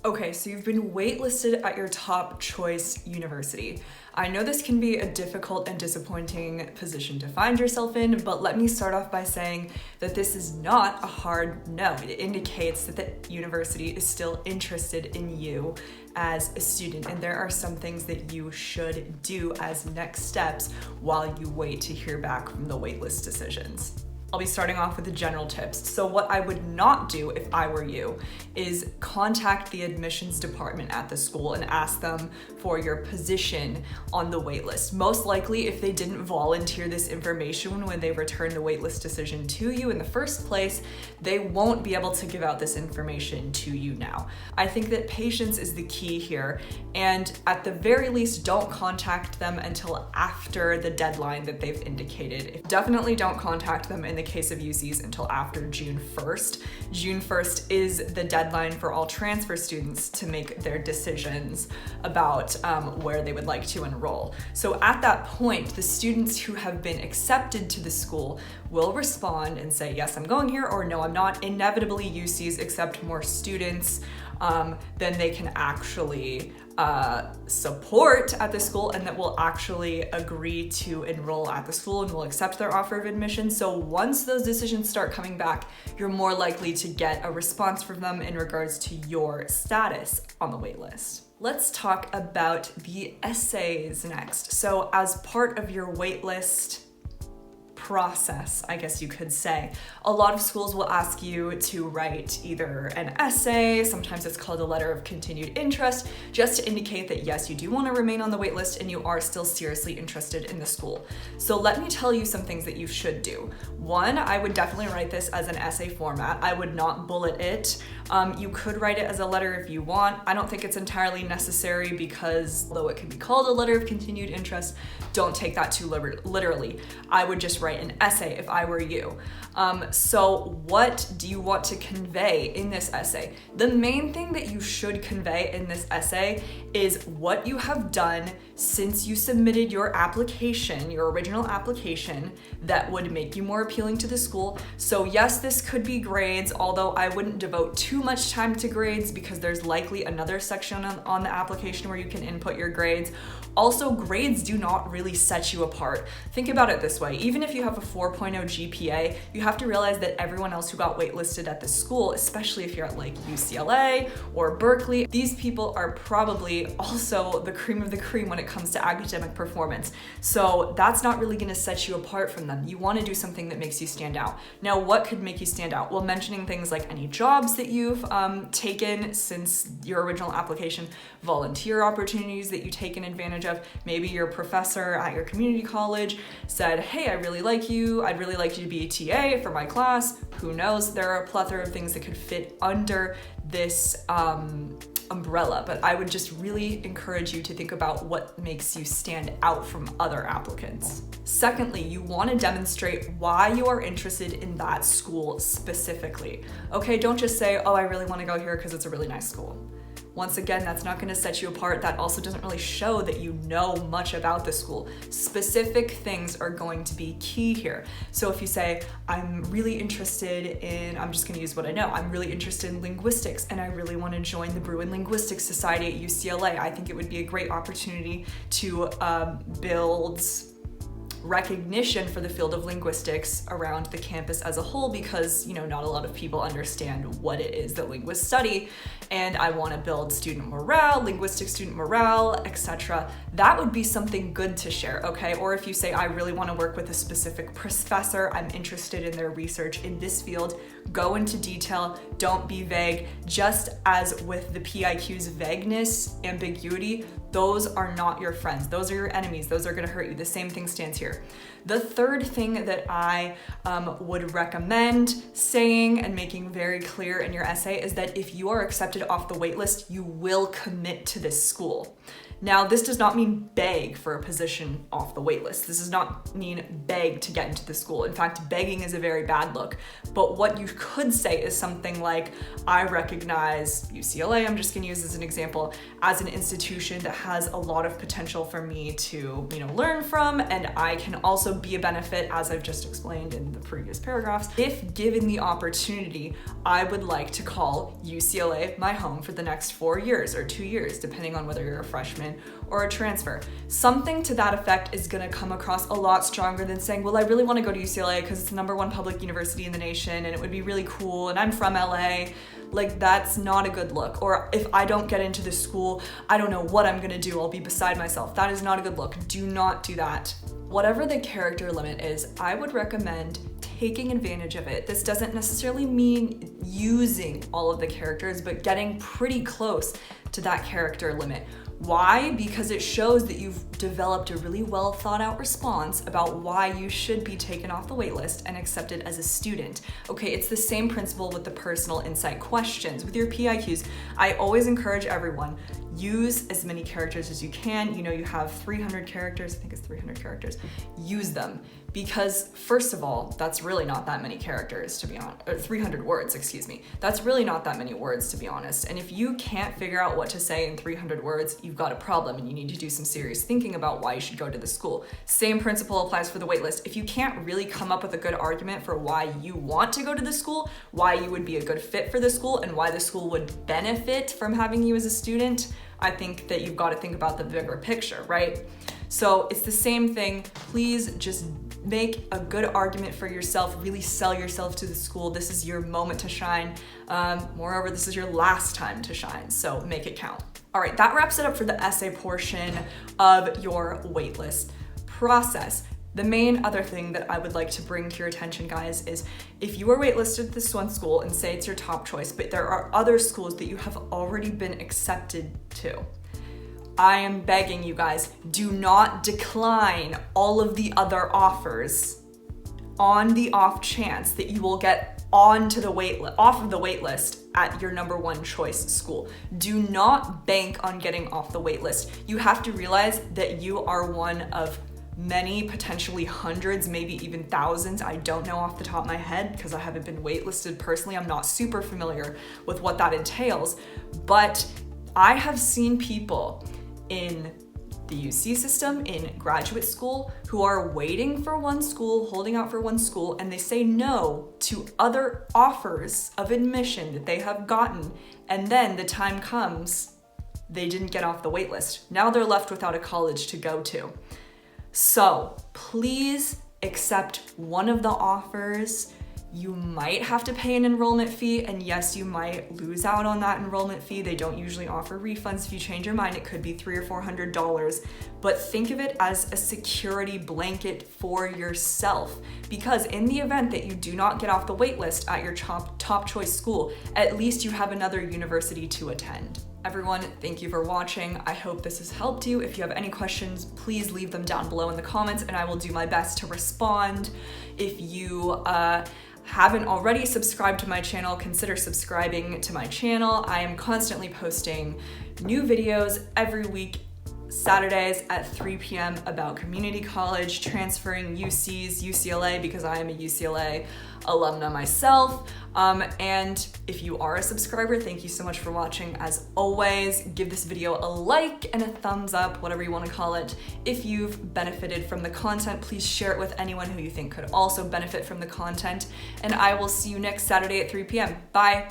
Okay, so you've been waitlisted at your top choice university. I know this can be a difficult and disappointing position to find yourself in, but let me start off by saying that this is not a hard no. It indicates that the university is still interested in you as a student, and there are some things that you should do as next steps while you wait to hear back from the waitlist decisions. I'll be starting off with the general tips. So what I would not do if I were you is contact the admissions department at the school and ask them for your position on the waitlist. Most likely, if they didn't volunteer this information when they returned the waitlist decision to you in the first place, they won't be able to give out this information to you now. I think that patience is the key here, and at the very least, don't contact them until after the deadline that they've indicated. Definitely don't contact them in the case of UCs until after June 1st. June 1st is the deadline for all transfer students to make their decisions about where they would like to enroll. So at that point, the students who have been accepted to the school will respond and say, yes, I'm going here, or no, I'm not. Inevitably, UCs accept more students than they can actually support at the school, and that will actually agree to enroll at the school and will accept their offer of admission. So once those decisions start coming back, you're more likely to get a response from them in regards to your status on the waitlist. Let's talk about the essays next. So as part of your waitlist process, I guess you could say, a lot of schools will ask you to write either an essay, sometimes it's called a letter of continued interest, just to indicate that yes, you do want to remain on the wait list and you are still seriously interested in the school. So let me tell you some things that you should do. One, I would definitely write this as an essay format. I would not bullet it. You could write it as a letter if you want. I don't think it's entirely necessary because although it could be called a letter of continued interest, don't take that too literally. I would just write an essay if I were you. So what do you want to convey in this essay? The main thing that you should convey in this essay is what you have done since you submitted your application, your original application, that would make you more appealing to the school. So yes, this could be grades, although I wouldn't devote too much time to grades because there's likely another section on the application where you can input your grades. Also, grades do not really set you apart. Think about it this way. Even if you have a 4.0 GPA, you have to realize that everyone else who got waitlisted at the school, especially if you're at like UCLA or Berkeley, these people are probably also the cream of the cream when it comes to academic performance. So that's not really gonna set you apart from them. You wanna do something that makes you stand out. Now, what could make you stand out? Well, mentioning things like any jobs that you've taken since your original application, volunteer opportunities that you taken advantage of. Maybe your professor at your community college said, hey, I really like you. I'd really like you to be a TA for my class. Who knows? There are a plethora of things that could fit under this umbrella, but I would just really encourage you to think about what makes you stand out from other applicants. Secondly, you want to demonstrate why you are interested in that school specifically. Okay, don't just say, oh, I really want to go here because it's a really nice school. Once again, that's not going to set you apart. That also doesn't really show that you know much about the school. Specific things are going to be key here. So if you say, I'm really interested in, I'm just going to use what I know, I'm really interested in linguistics and I really want to join the Bruin Linguistics Society at UCLA. I think it would be a great opportunity to build recognition for the field of linguistics around the campus as a whole, because not a lot of people understand what it is that linguists study, and I want to build student morale, linguistic student morale, etc. That would be something good to share, okay? Or if you say, I really want to work with a specific professor, I'm interested in their research in this field, go into detail, don't be vague. Just as with the PIQ's vagueness, ambiguity, those are not your friends. Those are your enemies. Those are going to hurt you. The same thing stands here. The third thing that I would recommend saying and making very clear in your essay is that if you are accepted off the waitlist, you will commit to this school. Now, this does not mean beg for a position off the waitlist. This does not mean beg to get into the school. In fact, begging is a very bad look. But what you could say is something like, I recognize UCLA, I'm just gonna use as an example, as an institution that has a lot of potential for me to, learn from, and I can also be a benefit, as I've just explained in the previous paragraphs. If given the opportunity, I would like to call UCLA my home for the next 4 years or 2 years, depending on whether you're a freshman or a transfer. Something to that effect is gonna come across a lot stronger than saying, well, I really wanna go to UCLA because it's the #1 public university in the nation and it would be really cool and I'm from LA. Like, that's not a good look. Or if I don't get into this school, I don't know what I'm gonna do, I'll be beside myself. That is not a good look. Do not do that. Whatever the character limit is, I would recommend taking advantage of it. This doesn't necessarily mean using all of the characters, but getting pretty close to that character limit. Why? Because it shows that you've developed a really well thought out response about why you should be taken off the waitlist and accepted as a student. Okay, it's the same principle with the personal insight questions. With your PIQs, I always encourage everyone, use as many characters as you can. You have 300 characters, I think it's 300 characters. Use them. Because first of all, that's really not that many characters, to be honest, or 300 words, excuse me. That's really not that many words, to be honest. And if you can't figure out what to say in 300 words, you've got a problem and you need to do some serious thinking about why you should go to the school. Same principle applies for the waitlist. If you can't really come up with a good argument for why you want to go to the school, why you would be a good fit for the school, and why the school would benefit from having you as a student, I think that you've got to think about the bigger picture, right? So it's the same thing. Please just make a good argument for yourself, really sell yourself to the school. This is your moment to shine. Moreover, this is your last time to shine, so make it count. All right, that wraps it up for the essay portion of your waitlist process. The main other thing that I would like to bring to your attention, guys, is if you are waitlisted at this one school and say it's your top choice, but there are other schools that you have already been accepted to, I am begging you guys, do not decline all of the other offers on the off chance that you will get off of the waitlist at your #1 choice school. Do not bank on getting off the waitlist. You have to realize that you are one of many, potentially hundreds, maybe even thousands. I don't know off the top of my head because I haven't been waitlisted personally. I'm not super familiar with what that entails, but I have seen people in the UC system, in graduate school, who are waiting for one school, holding out for one school, and they say no to other offers of admission that they have gotten, and then the time comes, they didn't get off the waitlist. Now they're left without a college to go to. So please accept one of the offers. You might have to pay an enrollment fee, and yes, you might lose out on that enrollment fee. They don't usually offer refunds if you change your mind. It could be $300 or $400, but think of it as a security blanket for yourself, because in the event that you do not get off the waitlist at your top choice school, at least you have another university to attend. Everyone, thank you for watching. I hope this has helped you. If you have any questions, please leave them down below in the comments and I will do my best to respond. If you haven't already subscribed to my channel, consider subscribing to my channel. I am constantly posting new videos every week, Saturdays at 3 p.m. about community college, transferring UCs, UCLA, because I am a UCLA alumna myself. And if you are a subscriber, thank you so much for watching. As always, give this video a like and a thumbs up, whatever you want to call it. If you've benefited from the content, please share it with anyone who you think could also benefit from the content. And I will see you next Saturday at 3 p.m. Bye.